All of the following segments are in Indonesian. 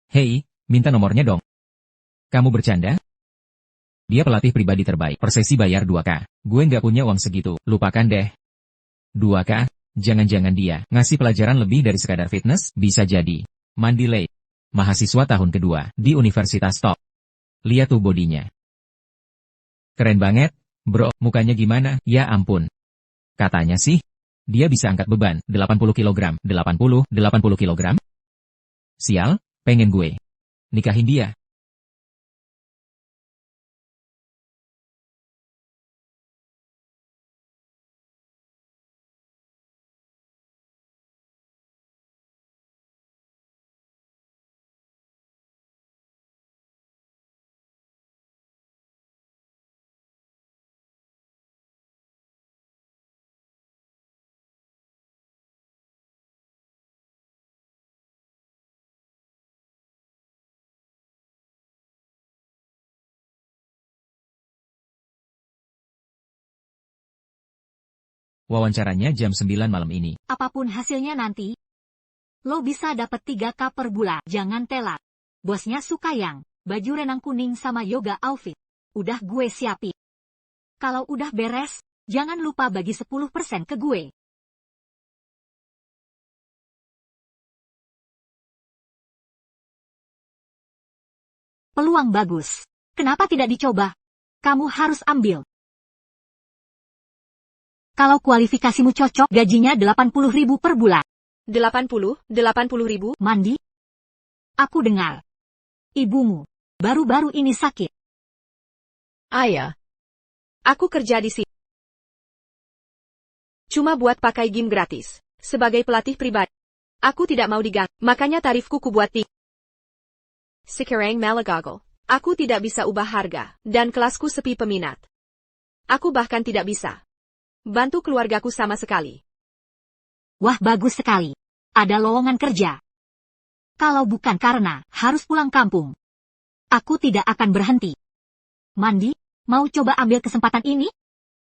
Hei, minta nomornya dong. Kamu bercanda? Dia pelatih pribadi terbaik. Per sesi bayar 2K. Gue nggak punya uang segitu. Lupakan deh. 2K? Jangan-jangan dia ngasih pelajaran lebih dari sekadar fitness? Bisa jadi. Mandilay. Mahasiswa tahun kedua di Universitas Top. Lihat tuh bodinya. Keren banget, bro. Mukanya gimana? Ya ampun. Katanya sih, dia bisa angkat beban 80 kilogram. 80 kilogram? Sial, pengen gue nikahin dia. Wawancaranya jam 9 malam ini. Apapun hasilnya nanti, lo bisa dapat 3K per bulan. Jangan telat. Bosnya suka yang baju renang kuning sama yoga outfit. Udah gue siapin. Kalau udah beres, jangan lupa bagi 10% ke gue. Peluang bagus. Kenapa tidak dicoba? Kamu harus ambil. Kalau kualifikasimu cocok, gajinya 80.000 per bulan. 80 ribu? Mandi? Aku dengar. Ibumu baru-baru ini sakit. Ayah. Aku kerja di sini. Cuma buat pakai gym gratis. Sebagai pelatih pribadi. Aku tidak mau diganti. Makanya tarifku ku buat tinggi. Sekarang Malagagal. Aku tidak bisa ubah harga. Dan kelasku sepi peminat. Aku bahkan tidak bisa bantu keluargaku sama sekali. Wah, bagus sekali. Ada lowongan kerja. Kalau bukan karena harus pulang kampung, aku tidak akan berhenti. Mandi, mau coba ambil kesempatan ini?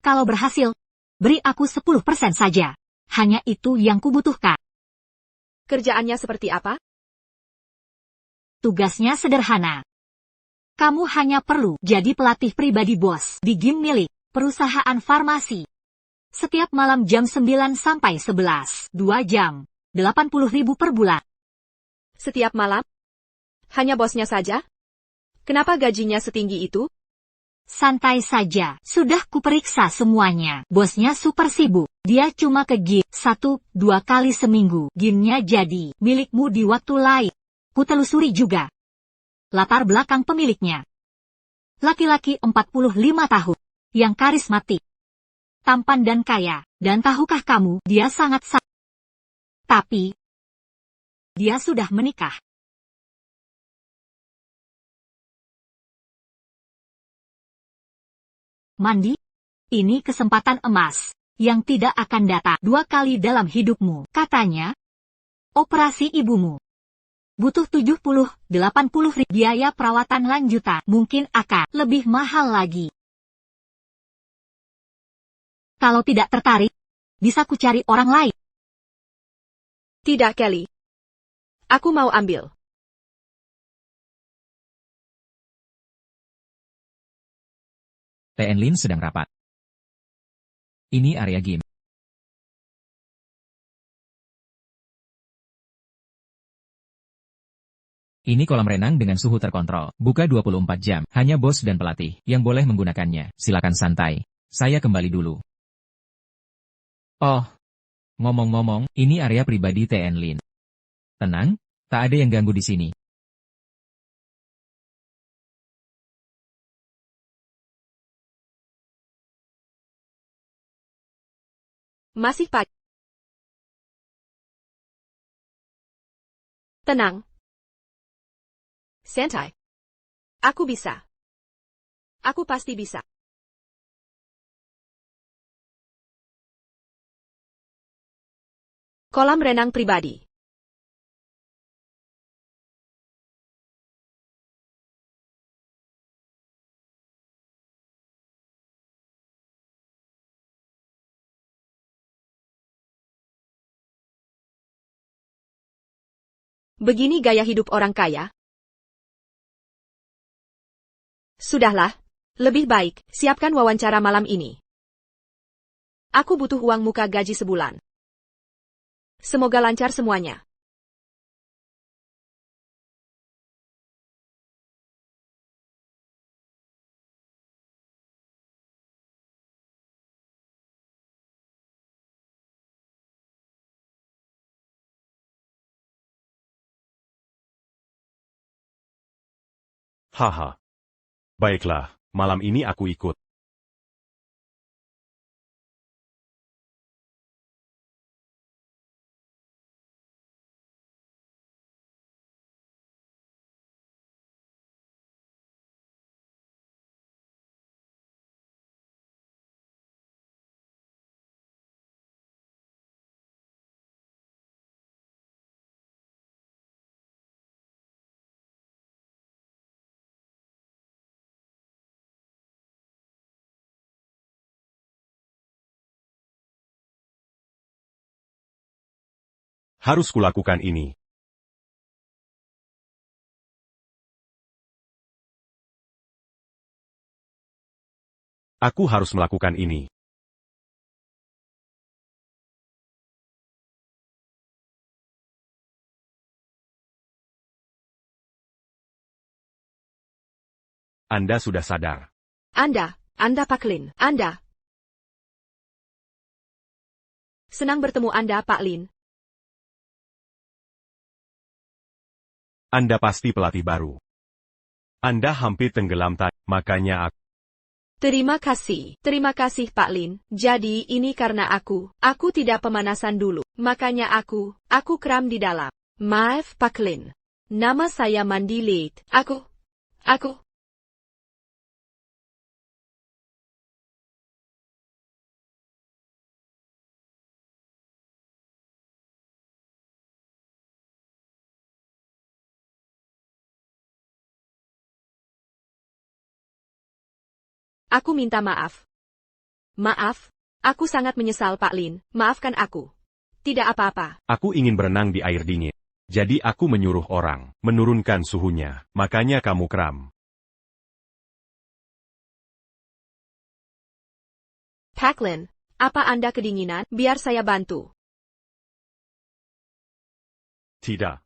Kalau berhasil, beri aku 10% saja. Hanya itu yang kubutuhkan. Kerjaannya seperti apa? Tugasnya sederhana. Kamu hanya perlu jadi pelatih pribadi bos di gym milik perusahaan farmasi. Setiap malam jam 9 sampai 11, 2 jam, 80.000 per bulan. Setiap malam? Hanya bosnya saja? Kenapa gajinya setinggi itu? Santai saja, sudah kuperiksa semuanya. Bosnya super sibuk. Dia cuma ke gym 1-2 kali seminggu. Gymnya jadi milikmu di waktu lain. Kutelusuri juga latar belakang pemiliknya. Laki-laki 45 tahun, yang karismatik, tampan dan kaya, dan tahukah kamu, dia sangat tapi dia sudah menikah. Mandi, ini kesempatan emas yang tidak akan datang 2 kali dalam hidupmu, katanya. Operasi ibumu butuh 70-80 ribu. Biaya perawatan lanjutan mungkin akan lebih mahal lagi. Kalau tidak tertarik, bisa kucari orang lain. Tidak, Kelly. Aku mau ambil. TN Lin sedang rapat. Ini area gym. Ini kolam renang dengan suhu terkontrol. Buka 24 jam. Hanya bos dan pelatih yang boleh menggunakannya. Silakan santai. Saya kembali dulu. Oh, ngomong-ngomong, ini area pribadi TN Lin. Tenang, tak ada yang ganggu di sini. Masih pagi. Tenang. Santai. Aku bisa. Aku pasti bisa. Kolam renang pribadi. Begini gaya hidup orang kaya. Sudahlah. Lebih baik, siapkan wawancara malam ini. Aku butuh uang muka gaji sebulan. Semoga lancar semuanya. Haha. Baiklah, malam ini aku ikut. Harus kulakukan ini. Aku harus melakukan ini. Anda sudah sadar. Anda Pak Lin, Anda. Senang bertemu Anda, Pak Lin. Anda pasti pelatih baru. Anda hampir tenggelam tadi, makanya aku... Terima kasih Pak Lin. Jadi ini karena aku tidak pemanasan dulu. Makanya aku kram di dalam. Maaf Pak Lin. Nama saya Mandi Late. Aku. Aku minta maaf. Maaf, aku sangat menyesal Pak Lin. Maafkan aku. Tidak apa-apa. Aku ingin berenang di air dingin. Jadi aku menyuruh orang menurunkan suhunya, makanya kamu kram. Pak Lin, apa Anda kedinginan? Biar saya bantu. Tidak.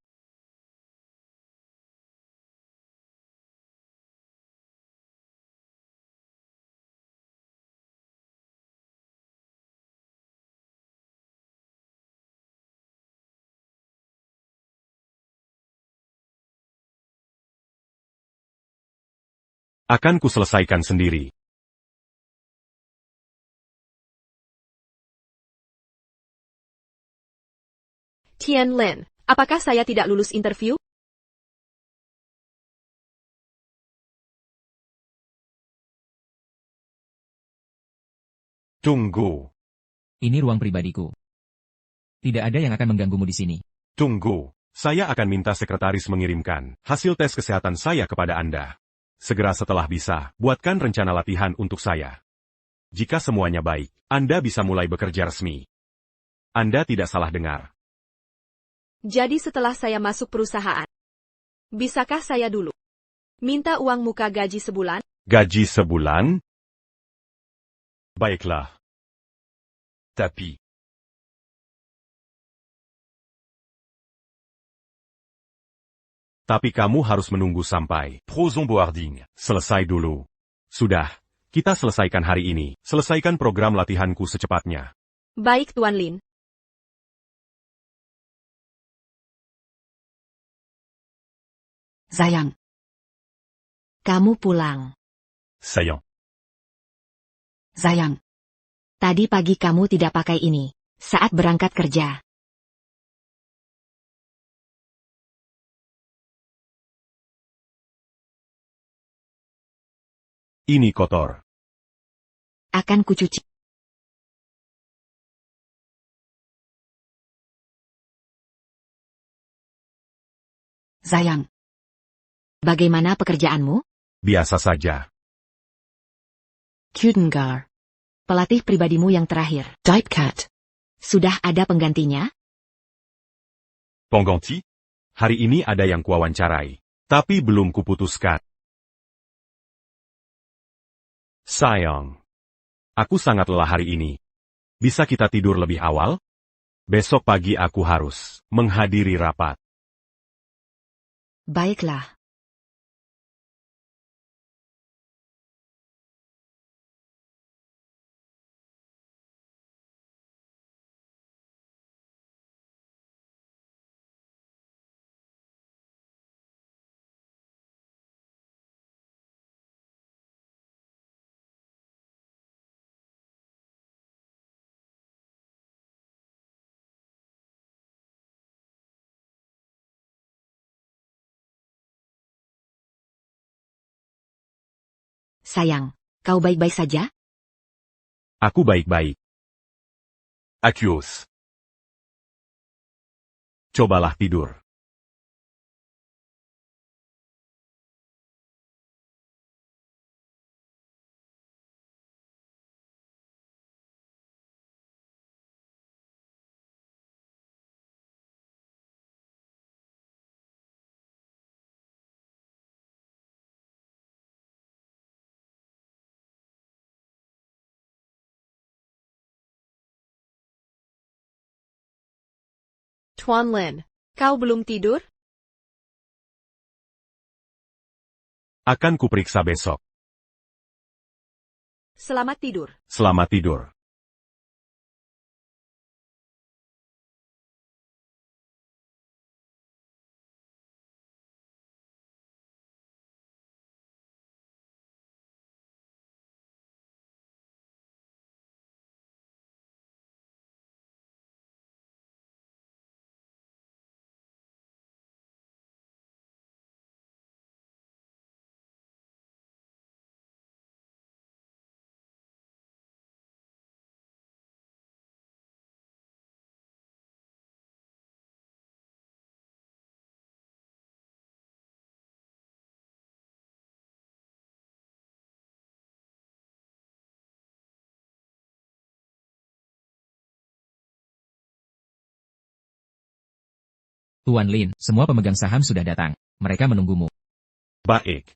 Akan kuselesaikan sendiri. Tian Lin, apakah saya tidak lulus interview? Tunggu. Ini ruang pribadiku. Tidak ada yang akan mengganggumu di sini. Tunggu. Saya akan minta sekretaris mengirimkan hasil tes kesehatan saya kepada Anda. Segera setelah bisa, buatkan rencana latihan untuk saya. Jika semuanya baik, Anda bisa mulai bekerja resmi. Anda tidak salah dengar. Jadi setelah saya masuk perusahaan, bisakah saya dulu minta uang muka gaji sebulan? Gaji sebulan? Baiklah. Tapi kamu harus menunggu sampai pros onboarding selesai dulu. Sudah, kita selesaikan hari ini. Selesaikan program latihanku secepatnya. Baik Tuan Lin. Sayang. Kamu pulang. Sayang. Sayang. Tadi pagi kamu tidak pakai ini saat berangkat kerja. Ini kotor. Akan kucuci. Sayang. Bagaimana pekerjaanmu? Biasa saja. Kudengar. Pelatih pribadimu yang terakhir. Typecat. Sudah ada penggantinya? Pengganti? Hari ini ada yang kuwawancarai. Tapi belum kuputuskan. Sayang. Aku sangat lelah hari ini. Bisa kita tidur lebih awal? Besok pagi aku harus menghadiri rapat. Baiklah. Sayang, kau baik-baik saja? Aku baik-baik. Akyus. Cobalah tidur. Tuan Lin, kau belum tidur? Akan kuperiksa besok. Selamat tidur. Selamat tidur. Tuan Lin, semua pemegang saham sudah datang. Mereka menunggumu. Baik.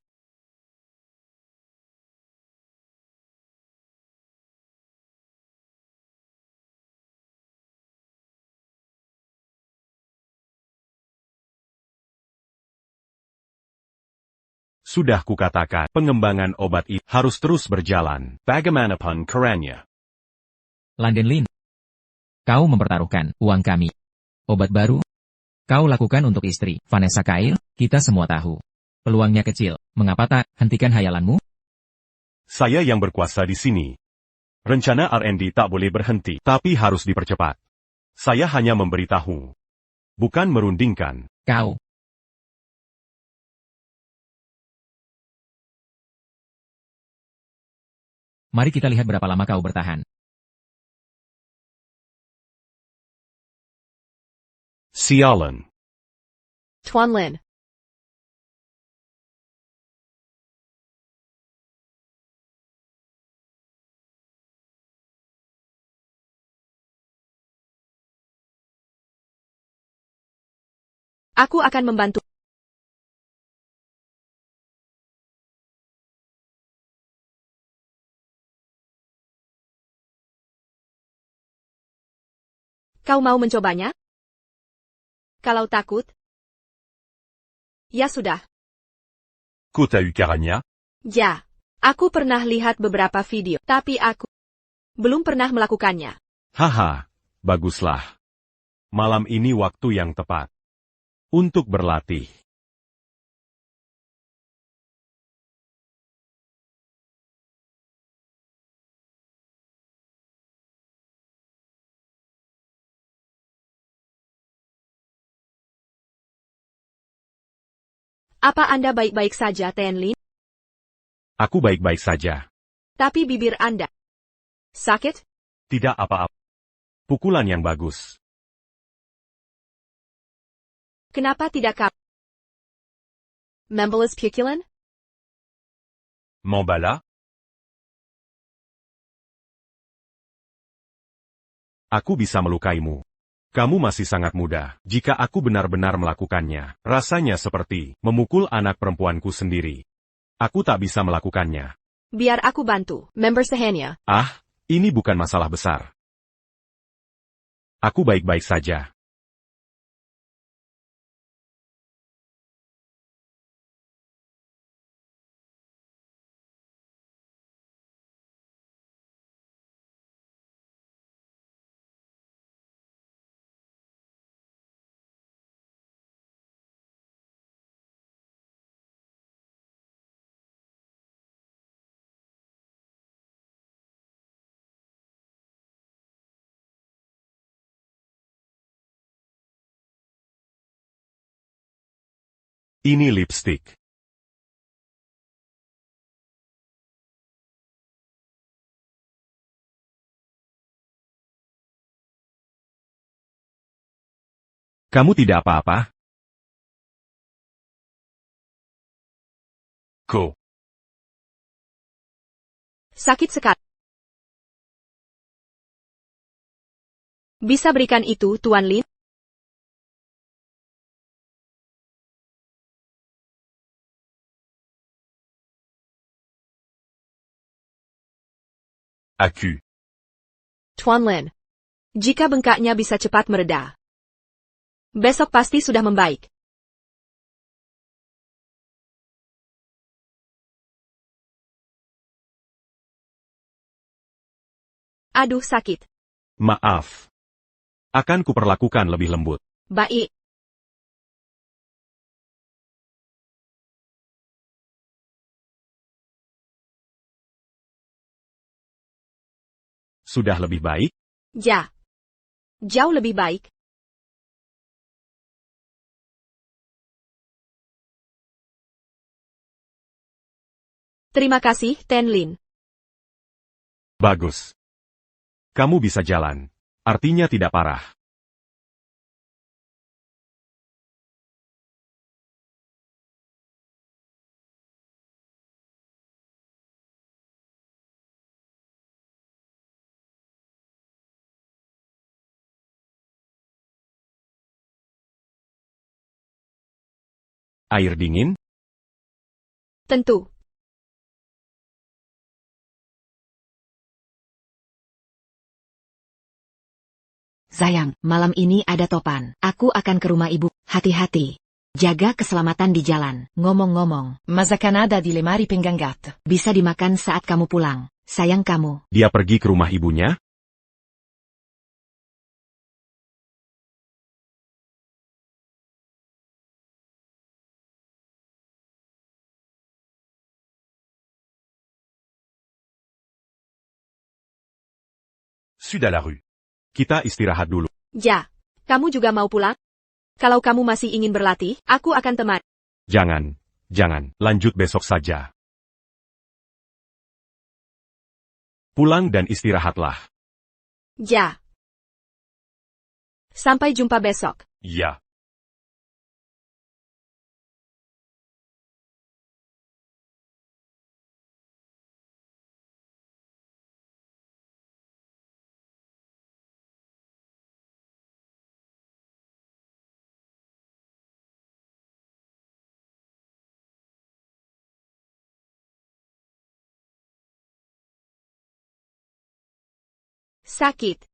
Sudah kukatakan, pengembangan obat itu harus terus berjalan. Bagaimanapun caranya. Landen Lin. Kau mempertaruhkan uang kami. Obat baru? Kau lakukan untuk istri, Vanessa Kyle, kita semua tahu. Peluangnya kecil, mengapa tak hentikan hayalanmu? Saya yang berkuasa di sini. Rencana R&D tak boleh berhenti, tapi harus dipercepat. Saya hanya memberitahu. Bukan merundingkan. Kau. Mari kita lihat berapa lama kau bertahan. Sialan. Tuan Lin. Aku akan membantu. Kau mau mencobanya? Kalau takut? Ya sudah. Kota Ukaranya? Ya. Aku pernah lihat beberapa video, tapi aku belum pernah melakukannya. Haha, baguslah. Malam ini waktu yang tepat untuk berlatih. Apa Anda baik-baik saja, Ten Lin? Aku baik-baik saja. Tapi bibir Anda sakit? Tidak apa-apa. Pukulan yang bagus. Kenapa tidak kau? Membeles pukulan? Membala? Aku bisa melukaimu. Kamu masih sangat muda. Jika aku benar-benar melakukannya, rasanya seperti memukul anak perempuanku sendiri. Aku tak bisa melakukannya. Biar aku bantu. Member Sehenya. Ah, ini bukan masalah besar. Aku baik-baik saja. Ini lipstik. Kamu tidak apa-apa? Ko. Sakit sekali. Bisa berikan itu, Tuan Lin? Aku. Tuan Lin. Jika bengkaknya bisa cepat mereda. Besok pasti sudah membaik. Aduh sakit. Maaf. Akan kuperlakukan lebih lembut. Baik. Sudah lebih baik? Ya. Jauh lebih baik. Terima kasih, Ten Lin. Bagus. Kamu bisa jalan. Artinya tidak parah. Air dingin? Tentu. Sayang, malam ini ada topan. Aku akan ke rumah ibu. Hati-hati. Jaga keselamatan di jalan. Ngomong-ngomong, masakan ada di lemari penggangat. Bisa dimakan saat kamu pulang. Sayang kamu. Dia pergi ke rumah ibunya? Sudah la rue. Kita istirahat dulu. Ya. Kamu juga mau pulang? Kalau kamu masih ingin berlatih, aku akan temani. Jangan. Lanjut besok saja. Pulang dan istirahatlah. Ya. Sampai jumpa besok. Ya. Sakit.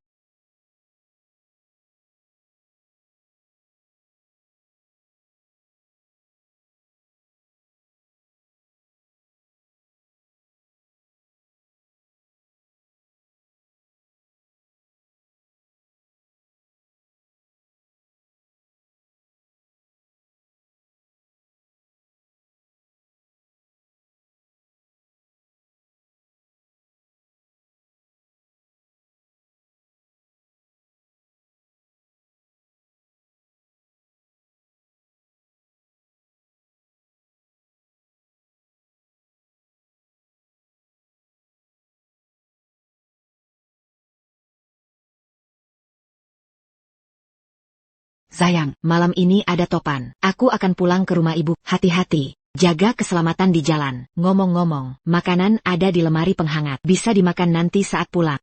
Sayang, malam ini ada topan. Aku akan pulang ke rumah ibu. Hati-hati. Jaga keselamatan di jalan. Ngomong-ngomong, makanan ada di lemari penghangat. Bisa dimakan nanti saat pulang.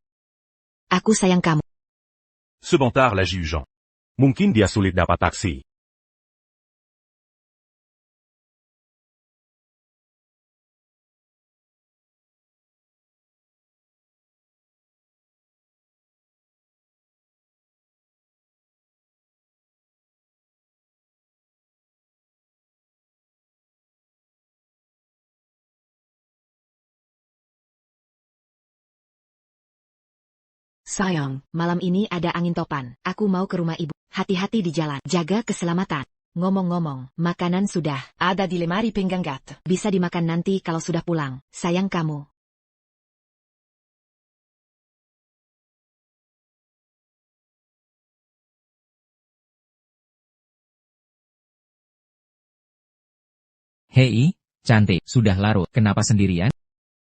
Aku sayang kamu. Sebentar la juge. Mungkin dia sulit dapat taksi. Sayang, malam ini ada angin topan. Aku mau ke rumah ibu. Hati-hati di jalan. Jaga keselamatan. Ngomong-ngomong, makanan sudah ada di lemari pengangkat. Bisa dimakan nanti kalau sudah pulang. Sayang kamu. Hei, cantik, sudah larut, kenapa sendirian?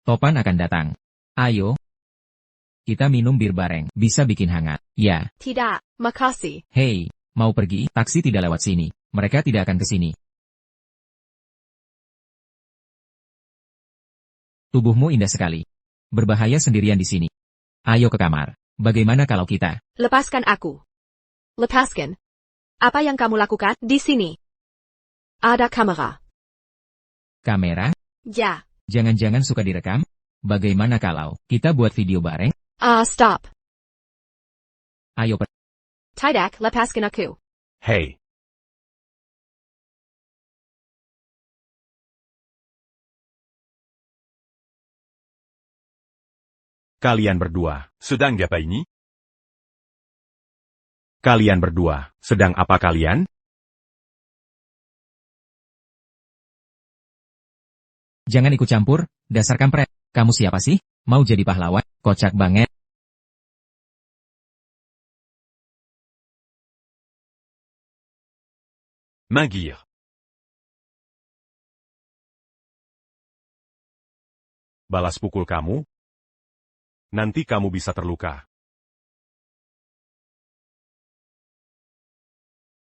Topan akan datang. Ayo, kita minum bir bareng, bisa bikin hangat. Ya, Tidak, makasih. hei, mau pergi? Taksi tidak lewat sini. Mereka tidak akan ke sini. Tubuhmu indah sekali. Berbahaya sendirian di sini. Ayo ke kamar. Bagaimana kalau kita? Lepaskan aku. Lepaskan. Apa yang kamu lakukan di sini? Ada kamera. Kamera? Ya. Jangan-jangan suka direkam? Bagaimana kalau kita buat video bareng? Stop. Ayo Tidak, lepaskan aku. Hei, kalian berdua, sedang apa ini? Kalian berdua, sedang apa kalian? Jangan ikut campur, dasar kampret. Kamu siapa sih? Mau jadi pahlawan? Kocak banget. Magir. Balas pukul kamu? Nanti kamu bisa terluka.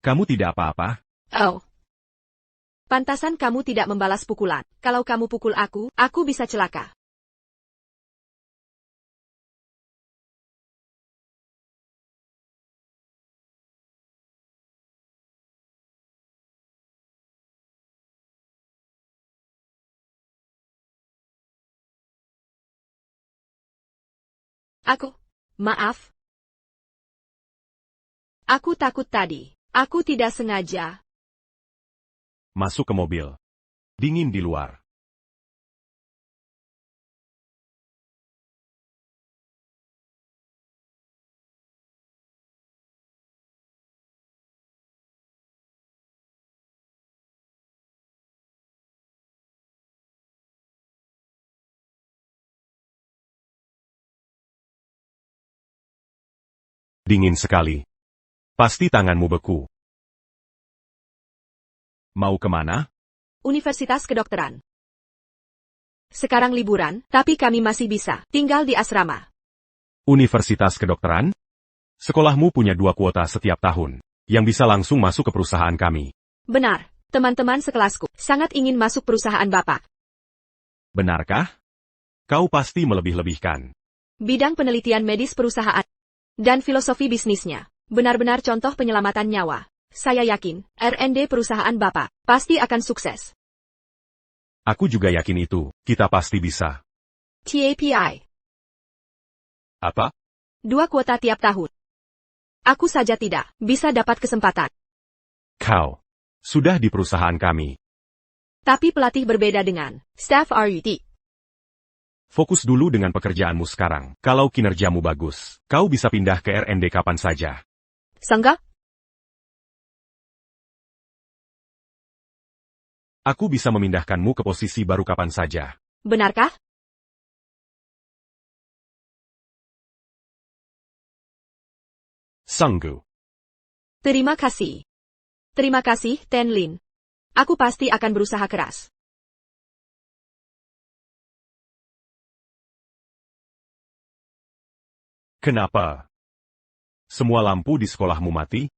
Kamu tidak apa-apa? Oh. Pantasan kamu tidak membalas pukulan. Kalau kamu pukul aku bisa celaka. Maaf. Aku takut tadi. Aku tidak sengaja. Masuk ke mobil. Dingin di luar. Dingin sekali. Pasti tanganmu beku. Mau kemana? Universitas Kedokteran. Sekarang liburan, tapi kami masih bisa tinggal di asrama. Universitas Kedokteran? Sekolahmu punya 2 kuota setiap tahun, yang bisa langsung masuk ke perusahaan kami. Benar, teman-teman sekelasku sangat ingin masuk perusahaan Bapak. Benarkah? Kau pasti melebih-lebihkan. Bidang penelitian medis perusahaan dan filosofi bisnisnya benar-benar contoh penyelamatan nyawa. Saya yakin, R&D perusahaan Bapak pasti akan sukses. Aku juga yakin itu, kita pasti bisa. TAPI. Apa? 2 kuota tiap tahun. Aku saja tidak bisa dapat kesempatan. Kau sudah di perusahaan kami. Tapi pelatih berbeda dengan staff RUT. Fokus dulu dengan pekerjaanmu sekarang. Kalau kinerjamu bagus, kau bisa pindah ke R&D kapan saja. Sangga? Aku bisa memindahkanmu ke posisi baru kapan saja. Benarkah? Sanggu. Terima kasih. Terima kasih, Tenlin. Aku pasti akan berusaha keras. Kenapa? Semua lampu di sekolahmu mati?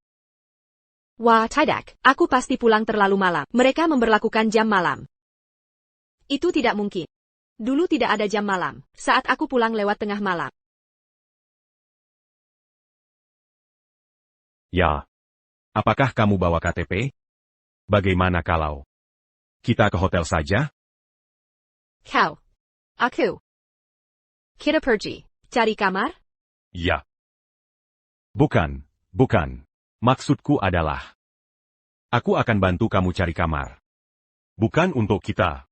Wah, tidak. Aku pasti pulang terlalu malam. Mereka memberlakukan jam malam. Itu tidak mungkin. Dulu tidak ada jam malam, saat aku pulang lewat tengah malam. Ya. Apakah kamu bawa KTP? Bagaimana kalau kita ke hotel saja? Kau. Aku. Kita pergi. Cari kamar? Ya. Bukan. Maksudku adalah, aku akan bantu kamu cari kamar. Bukan untuk kita.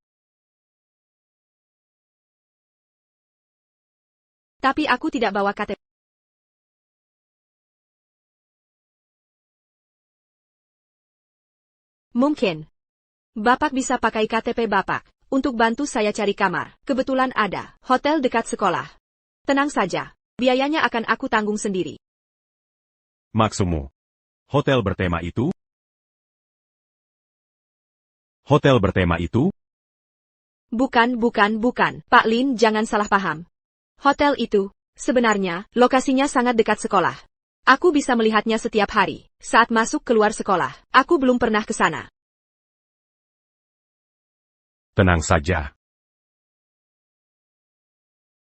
Tapi aku tidak bawa KTP. Mungkin. Bapak bisa pakai KTP Bapak untuk bantu saya cari kamar. Kebetulan ada hotel dekat sekolah. Tenang saja, biayanya akan aku tanggung sendiri. Maksudmu, hotel bertema itu? Hotel bertema itu? Bukan. Pak Lin, jangan salah paham. Hotel itu, sebenarnya, lokasinya sangat dekat sekolah. Aku bisa melihatnya setiap hari, saat masuk keluar sekolah. Aku belum pernah ke sana. Tenang saja.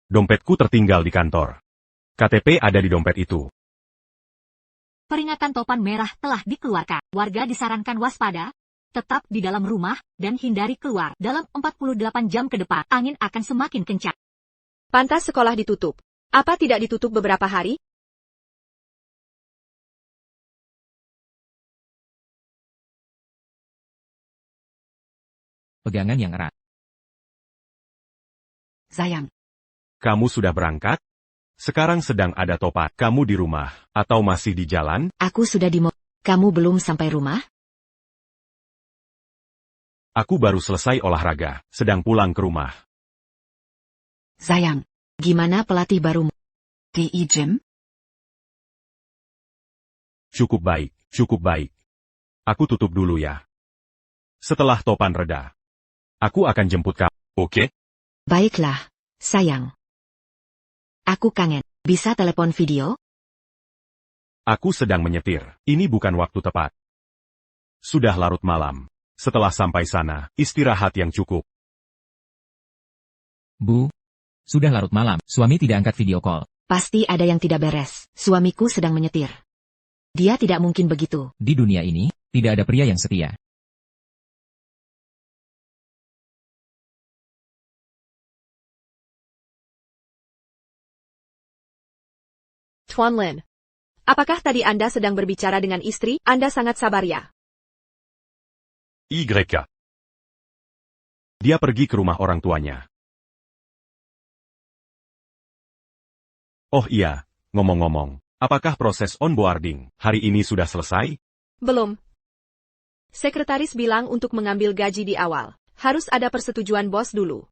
Dompetku tertinggal di kantor. KTP ada di dompet itu. Peringatan topan merah telah dikeluarkan. Warga disarankan waspada, tetap di dalam rumah, dan hindari keluar. Dalam 48 jam ke depan, angin akan semakin kencang. Pantas sekolah ditutup. Apa tidak ditutup beberapa hari? Pegangan yang erat. Sayang, Kamu sudah berangkat? Sekarang sedang ada topan. Kamu di rumah, atau masih di jalan? aku sudah di Kamu belum sampai rumah? Aku baru selesai olahraga, sedang pulang ke rumah. Sayang, gimana pelatih barumu? Di gym? Cukup baik. Aku tutup dulu ya. Setelah topan reda, aku akan jemput kamu, oke? Baiklah, sayang. Aku kangen. Bisa telepon video? Aku sedang menyetir. Ini bukan waktu tepat. Sudah larut malam. Setelah sampai sana, istirahat yang cukup. Bu, sudah larut malam, suami tidak angkat video call. Pasti ada yang tidak beres. Suamiku sedang menyetir. Dia tidak mungkin begitu. Di dunia ini, tidak ada pria yang setia. Tuan Lin. Apakah tadi Anda sedang berbicara dengan istri? Anda sangat sabar ya. YK. Dia pergi ke rumah orang tuanya. Oh iya, ngomong-ngomong, apakah proses onboarding hari ini sudah selesai? Belum. Sekretaris bilang untuk mengambil gaji di awal, harus ada persetujuan bos dulu.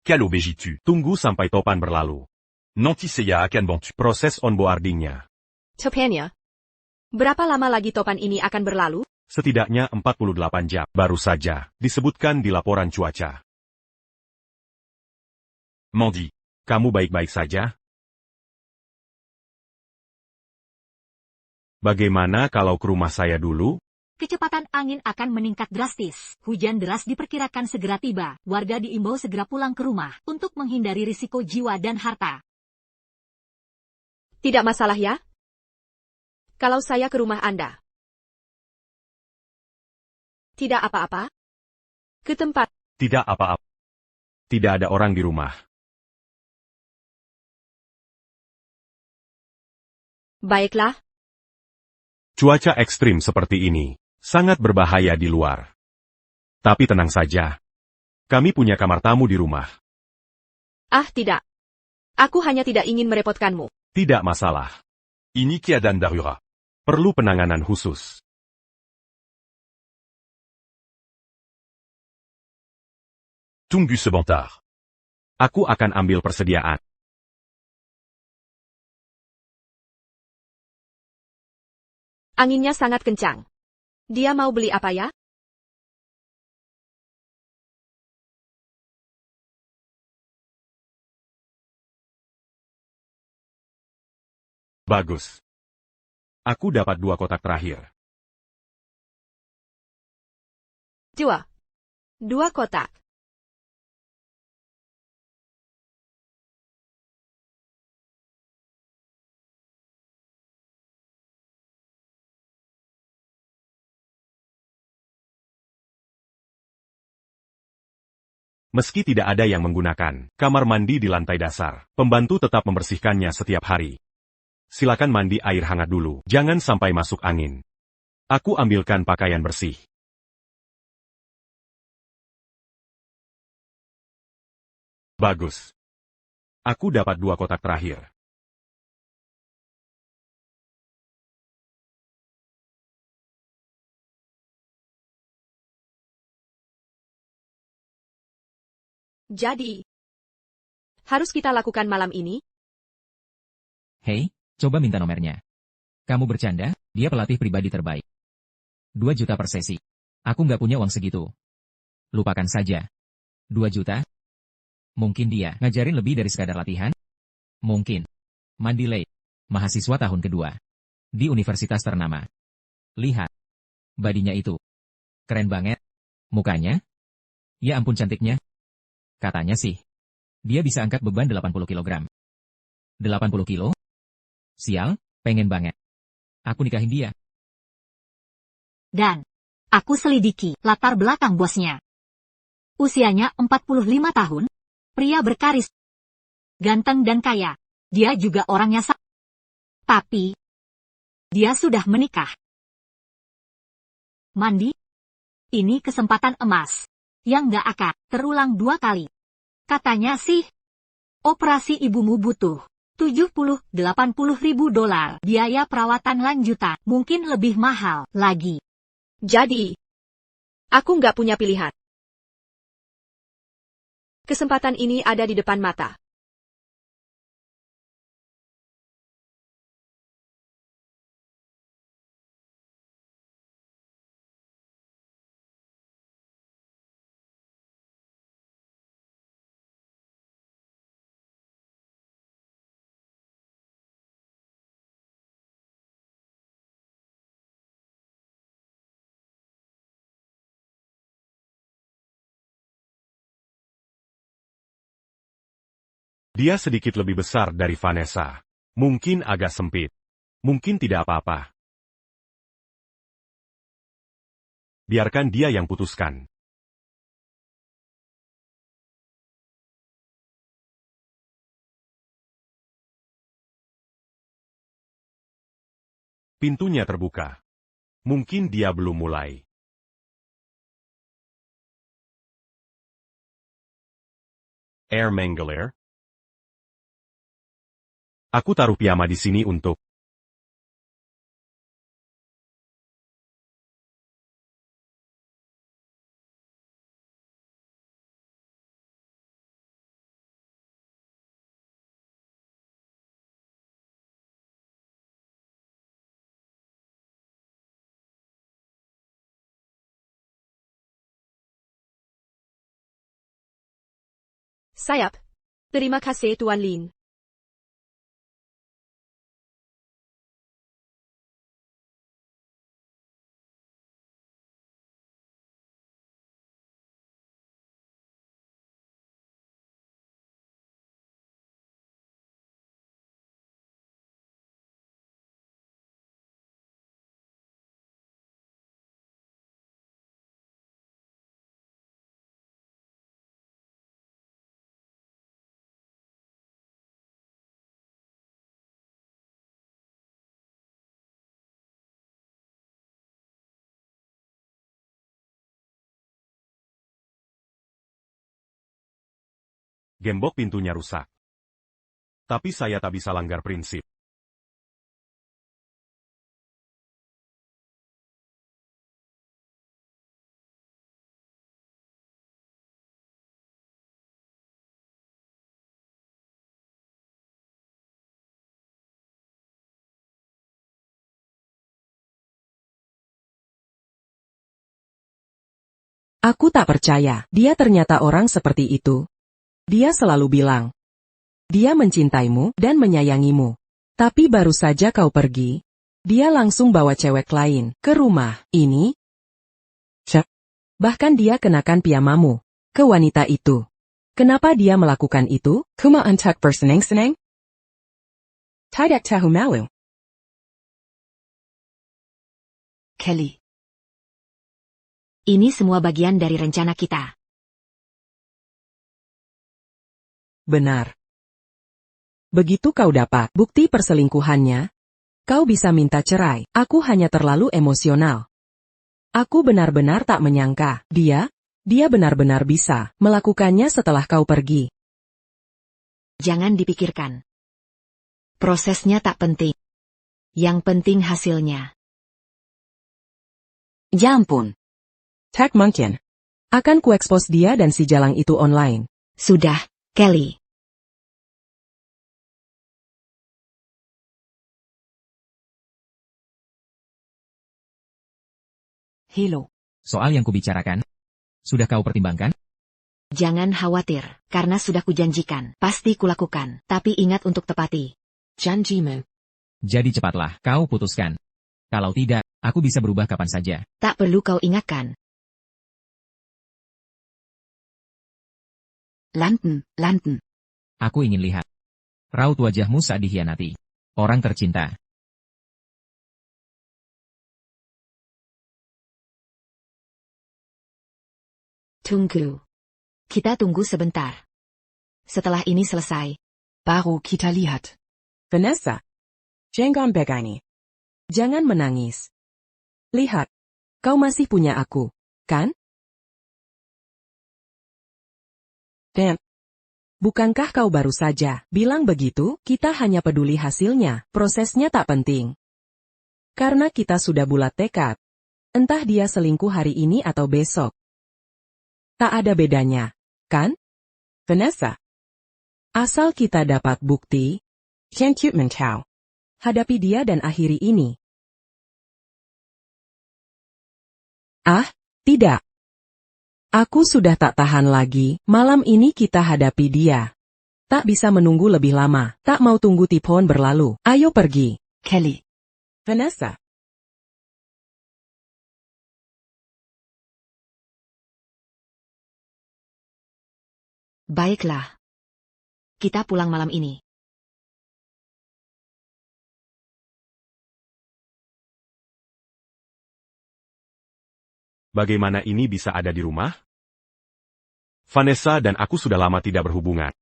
Quelle obégitu? Tunggu sampai topan berlalu. Nanti saya akan bantu proses onboardingnya. Topannya. Berapa lama lagi topan ini akan berlalu? Setidaknya 48 jam. Baru saja, disebutkan di laporan cuaca. Mandy, kamu baik-baik saja? Bagaimana kalau ke rumah saya dulu? Kecepatan angin akan meningkat drastis. Hujan deras diperkirakan segera tiba. Warga diimbau segera pulang ke rumah untuk menghindari risiko jiwa dan harta. Tidak masalah ya? Kalau saya ke rumah Anda. Tidak apa-apa? Ke tempat. Tidak apa-apa. Tidak ada orang di rumah. Baiklah. Cuaca ekstrim seperti ini sangat berbahaya di luar. Tapi tenang saja. Kami punya kamar tamu di rumah. Ah, tidak. Aku hanya tidak ingin merepotkanmu. Tidak masalah. Ini keadaan darurat. Perlu penanganan khusus. Tunggu sebentar. Aku akan ambil persediaan. Anginnya sangat kencang. Dia mau beli apa ya? Bagus. Aku dapat 2 kotak terakhir. 2 kotak. Meski tidak ada yang menggunakan kamar mandi di lantai dasar, pembantu tetap membersihkannya setiap hari. Silakan mandi air hangat dulu, jangan sampai masuk angin. Aku ambilkan pakaian bersih. Bagus. Aku dapat 2 kotak terakhir. Jadi, harus kita lakukan malam ini? Hei, coba minta nomornya. Kamu bercanda? Dia pelatih pribadi terbaik. 2 juta per sesi. Aku nggak punya uang segitu. Lupakan saja. 2 juta? Mungkin dia ngajarin lebih dari sekadar latihan? Mungkin. Mandilay, mahasiswa tahun kedua. Di universitas ternama. Lihat. Badinya itu. Keren banget. Mukanya? Ya ampun cantiknya. Katanya sih. Dia bisa angkat beban 80 kilogram. 80 kilo? Sial, pengen banget. Aku nikahin dia. Dan aku selidiki latar belakang bosnya. Usianya 45 tahun, pria berkaris, ganteng dan kaya. Dia juga orangnya tapi dia sudah menikah. Mandi, ini kesempatan emas yang gak akan terulang 2 kali. Katanya sih, operasi ibumu butuh 70-80 ribu dolar. Biaya perawatan lanjutan mungkin lebih mahal lagi. Jadi, aku nggak punya pilihan. Kesempatan ini ada di depan mata. Dia sedikit lebih besar dari Vanessa. Mungkin agak sempit. Mungkin tidak apa-apa. Biarkan dia yang putuskan. Pintunya terbuka. Mungkin dia belum mulai. Air Mangler. Aku taruh piyama di sini untuk... Sayap. Terima kasih Tuan Lin. Gembok pintunya rusak. Tapi saya tak bisa langgar prinsip. Aku tak percaya, dia ternyata orang seperti itu. Dia selalu bilang, dia mencintaimu dan menyayangimu. Tapi baru saja kau pergi, dia langsung bawa cewek lain ke rumah ini. Cek. Bahkan dia kenakan piyamamu ke wanita itu. Kenapa dia melakukan itu? Kuma antak berseneng-seneng? Tidak tahu malu. Kelly. Ini semua bagian dari rencana kita. Benar. Begitu kau dapat bukti perselingkuhannya, kau bisa minta cerai. Aku hanya terlalu emosional. Aku benar-benar tak menyangka, dia benar-benar bisa melakukannya setelah kau pergi. Jangan dipikirkan. Prosesnya tak penting. Yang penting hasilnya. Ya ampun. Tak mungkin. Akan kuekspos dia dan si jalang itu online. Sudah, Kelly. Hello. Soal yang kubicarakan, sudah kau pertimbangkan? Jangan khawatir, karena sudah kujanjikan, pasti kulakukan. Tapi ingat untuk tepati. Janjimu. Jadi cepatlah, kau putuskan. Kalau tidak, aku bisa berubah kapan saja. Tak perlu kau ingatkan. Landen. Aku ingin lihat raut wajahmu saat dikhianati orang tercinta. Tunggu. Kita tunggu sebentar. Setelah ini selesai, baru kita lihat. Vanessa. Jangan begini. Jangan menangis. Lihat. Kau masih punya aku, kan? Dan, bukankah kau baru saja bilang begitu? Kita hanya peduli hasilnya, prosesnya tak penting. Karena kita sudah bulat tekad. Entah dia selingkuh hari ini atau besok. Tak ada bedanya, kan? Vanessa. Asal kita dapat bukti, hadapi dia dan akhiri ini. Ah, tidak. Aku sudah tak tahan lagi, malam ini kita hadapi dia. Tak bisa menunggu lebih lama, tak mau tunggu tipuan berlalu. Ayo pergi. Kelly. Vanessa. Baiklah. Kita pulang malam ini. Bagaimana ini bisa ada di rumah? Vanessa dan aku sudah lama tidak berhubungan.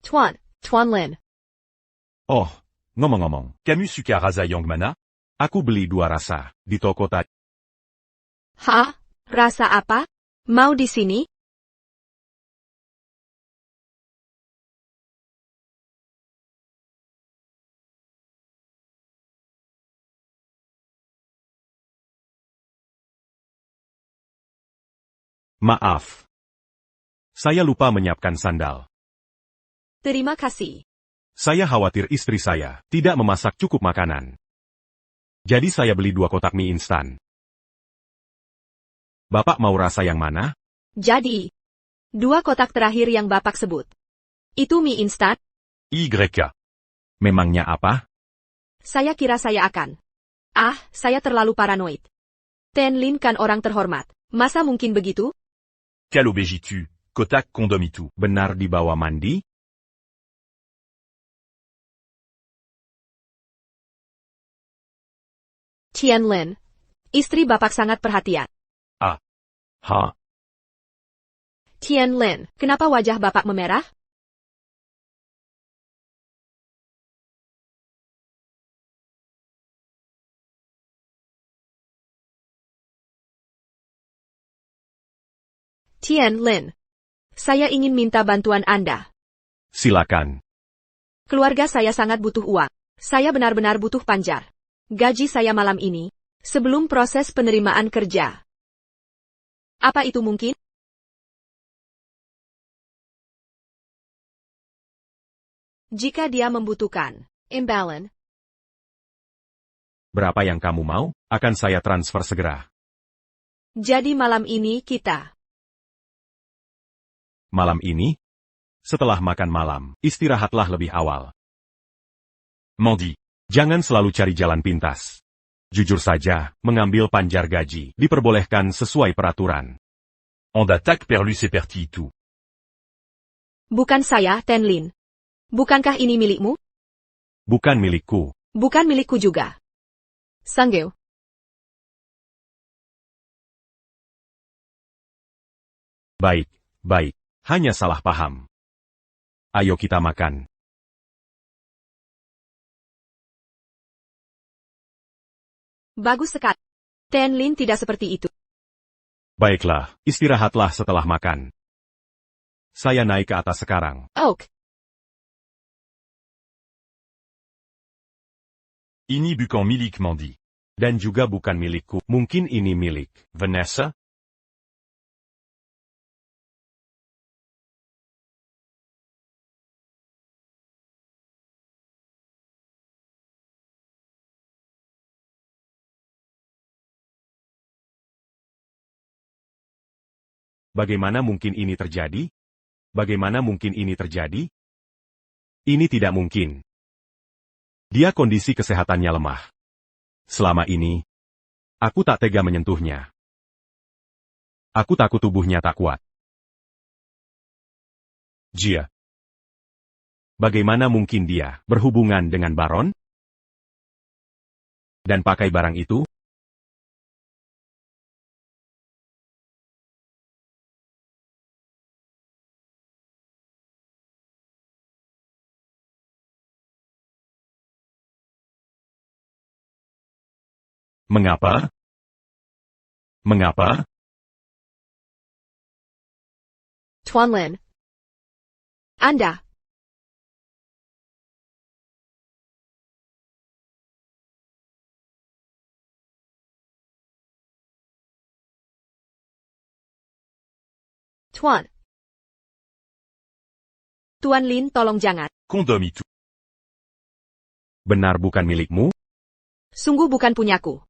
Tuan Lin. Oh, ngomong-ngomong, kamu suka rasa yang mana? Aku beli 2 rasa, di toko tadi. Hah? Rasa apa? Mau di sini? Maaf. Saya lupa menyiapkan sandal. Terima kasih. Saya khawatir istri saya tidak memasak cukup makanan. Jadi saya beli 2 kotak mie instan. Bapak mau rasa yang mana? Jadi, 2 kotak terakhir yang Bapak sebut. Itu mie instan? YK. Memangnya apa? Saya kira saya akan. Ah, saya terlalu paranoid. Ten Lin kan orang terhormat. Masa mungkin begitu? Quel obégitu, kotak kondom itu. Benar di bawah mandi? Tian Lin. Istri Bapak sangat perhatian. Ha? Tian Lin, kenapa wajah Bapak memerah? Tian Lin. Saya ingin minta bantuan Anda. Silakan. Keluarga saya sangat butuh uang. Saya benar-benar butuh panjar. Gaji saya malam ini, sebelum proses penerimaan kerja. Apa itu mungkin? Jika dia membutuhkan imbalance. Berapa yang kamu mau? Akan saya transfer segera. Jadi malam ini kita. Malam ini? Setelah makan malam, istirahatlah lebih awal. Mondi, jangan selalu cari jalan pintas. Jujur saja, mengambil panjar gaji diperbolehkan sesuai peraturan. Anda tak perlu seperti itu. Bukan saya, Tenlin. Bukankah ini milikmu? Bukan milikku. Bukan milikku juga. Sanggeo. Baik, baik. Hanya salah paham. Ayo kita makan. Bagus sekali. Tenlin tidak seperti itu. Baiklah, istirahatlah setelah makan. Saya naik ke atas sekarang. Oak. Ini bukan milik Mandy. Dan juga bukan milikku. Mungkin ini milik Vanessa? Bagaimana mungkin ini terjadi? Bagaimana mungkin ini terjadi? Ini tidak mungkin. Dia kondisi kesehatannya lemah. Selama ini, aku tak tega menyentuhnya. Aku takut tubuhnya tak kuat. Jia. Bagaimana mungkin dia berhubungan dengan Baron? Dan pakai barang itu? Mengapa? Mengapa? Tuan Lin. Anda. Tuan. Tuan Lin, tolong jangan. Kondom itu. Benar bukan milikmu? Sungguh bukan punyaku.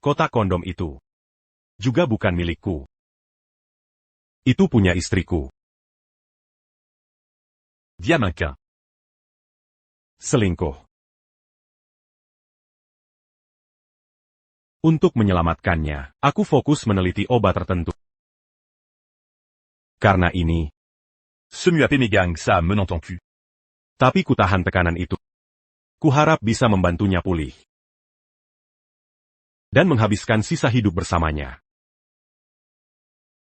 Kotak kondom itu juga bukan milikku. Itu punya istriku. Dia mannequin. Selingkuh. Untuk menyelamatkannya, aku fokus meneliti obat tertentu. Karena ini, Ce mieux appelé mes gangs, ça me n'entend plus. tapi ku tahan tekanan itu. Kuharap bisa membantunya pulih. Dan menghabiskan sisa hidup bersamanya.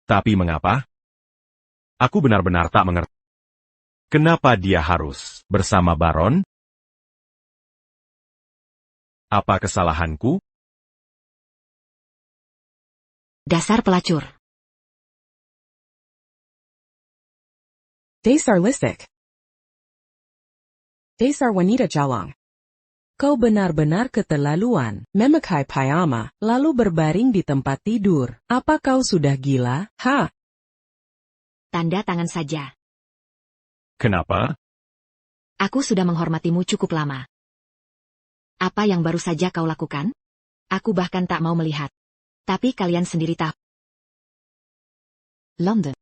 Tapi mengapa? Aku benar-benar tak mengerti. Kenapa dia harus bersama Baron? Apa kesalahanku? Dasar pelacur. Dasar lisik. Dasar wanita jalang. Kau benar-benar keterlaluan, memakai payama, lalu berbaring di tempat tidur. Apa kau sudah gila, ha? Tanda tangan saja. Kenapa? Aku sudah menghormatimu cukup lama. Apa yang baru saja kau lakukan? Aku bahkan tak mau melihat. Tapi kalian sendiri tahu. London.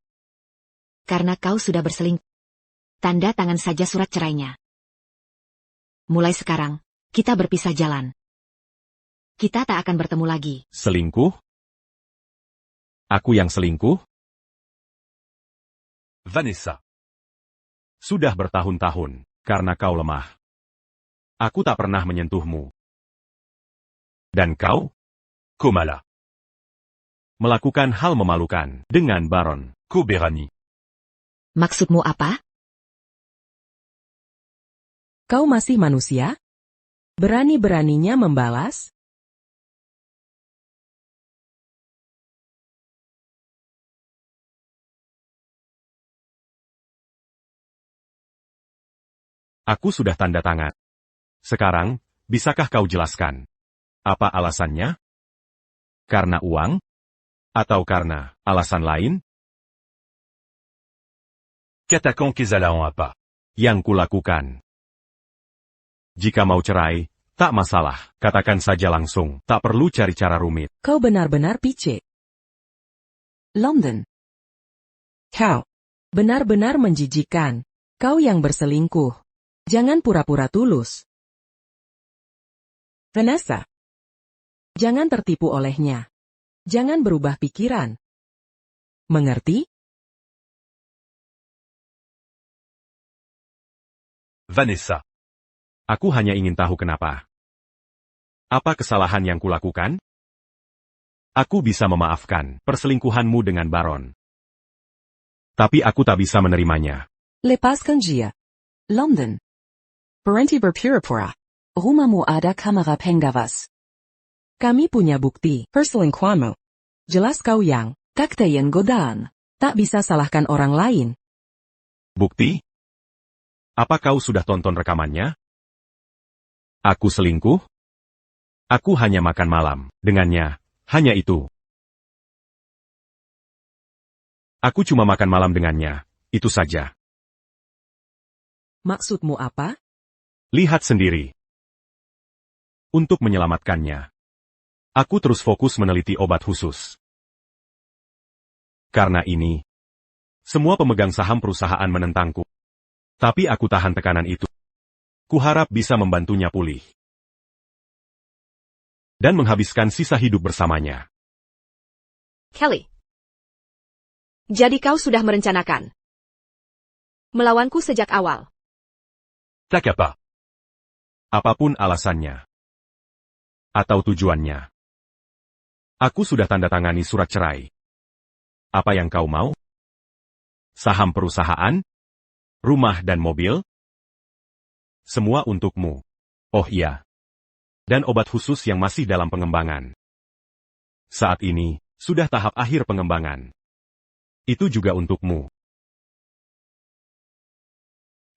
Karena kau sudah berselingkuh. Tanda tangan saja surat cerainya. Mulai sekarang, kita berpisah jalan. Kita tak akan bertemu lagi. Selingkuh? Aku yang selingkuh? Vanessa. Sudah bertahun-tahun, karena kau lemah. Aku tak pernah menyentuhmu. Dan kau? Komala. Melakukan hal memalukan dengan Baron. Koberani. Maksudmu apa? Kau masih manusia? Berani-beraninya membalas? Aku sudah tanda tangan. Sekarang, bisakah kau jelaskan? Apa alasannya? Karena uang? Atau karena alasan lain? Qu'attaquant Kezala en apa? Yang kulakukan. Jika mau cerai, tak masalah, katakan saja langsung, tak perlu cari cara rumit. Kau benar-benar pice. London. Kau. Benar-benar menjijikkan. Kau yang berselingkuh. Jangan pura-pura tulus. Vanessa. Jangan tertipu olehnya. Jangan berubah pikiran. Mengerti? Vanessa. Aku hanya ingin tahu kenapa. Apa kesalahan yang kulakukan? Aku bisa memaafkan perselingkuhanmu dengan Baron. Tapi aku tak bisa menerimanya. Lepaskan dia. London. Berhenti berpura-pura. Rumahmu ada kamera pengawas. Kami punya bukti perselingkuhanmu. Jelas kau yang kakteyan godaan. Tak bisa salahkan orang lain. Bukti? Apa kau sudah tonton rekamannya? Aku selingkuh? Aku hanya makan malam dengannya. Hanya itu. Aku cuma makan malam dengannya. Itu saja. Maksudmu apa? Lihat sendiri. Untuk menyelamatkannya, aku terus fokus meneliti obat khusus. Karena ini, semua pemegang saham perusahaan menentangku. Tapi aku tahan tekanan itu. Kuharap bisa membantunya pulih. Dan menghabiskan sisa hidup bersamanya. Kelly. Jadi kau sudah merencanakan melawanku sejak awal. T'as qu'à pas. Apapun alasannya. Atau tujuannya. Aku sudah tanda tangani surat cerai. Apa yang kau mau? Saham perusahaan? Rumah dan mobil? Semua untukmu. Oh iya. Dan obat khusus yang masih dalam pengembangan. Saat ini, sudah tahap akhir pengembangan. Itu juga untukmu.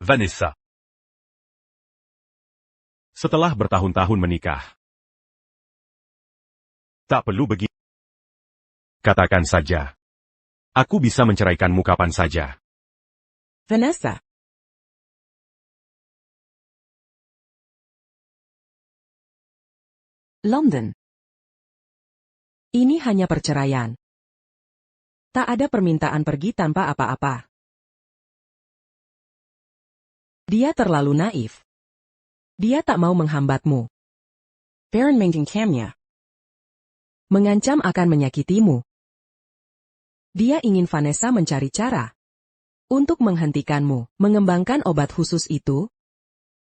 Vanessa. Setelah bertahun-tahun menikah. Tak perlu begitu. Katakan saja. Aku bisa menceraikanmu kapan saja. Vanessa. London. Ini hanya perceraian. Tak ada permintaan pergi tanpa apa-apa. Dia terlalu naif. Dia tak mau menghambatmu. Baron mengancamnya. Mengancam akan menyakitimu. Dia ingin Vanessa mencari cara untuk menghentikanmu, mengembangkan obat khusus itu,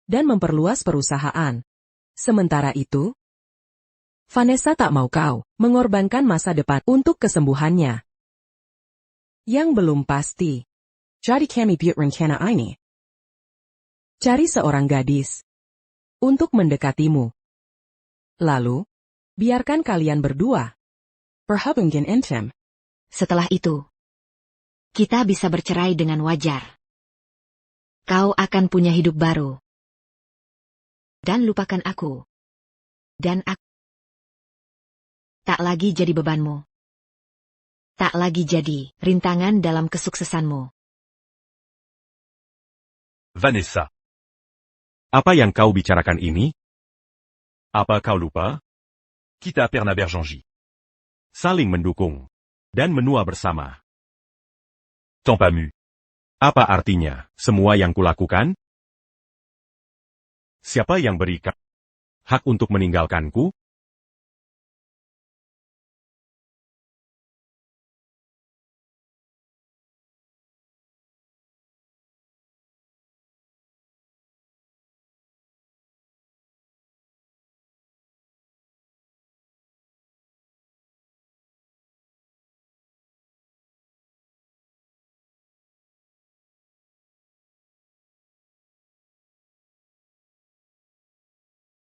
dan memperluas perusahaan. Sementara itu, Vanessa tak mau kau mengorbankan masa depan untuk kesembuhannya. Yang belum pasti. Jadi kami buat rencana ini. Cari seorang gadis untuk mendekatimu. Lalu, biarkan kalian berdua berhubungan intim. Setelah itu, kita bisa bercerai dengan wajar. Kau akan punya hidup baru. Dan lupakan aku. Dan aku tak lagi jadi bebanmu. Tak lagi jadi rintangan dalam kesuksesanmu. Vanessa. Apa yang kau bicarakan ini? Apa kau lupa? Kita pernah berjanji. Saling mendukung. Dan menua bersama. Tant pas mu. Apa artinya, semua yang kulakukan? Siapa yang berikan hak untuk meninggalkanku?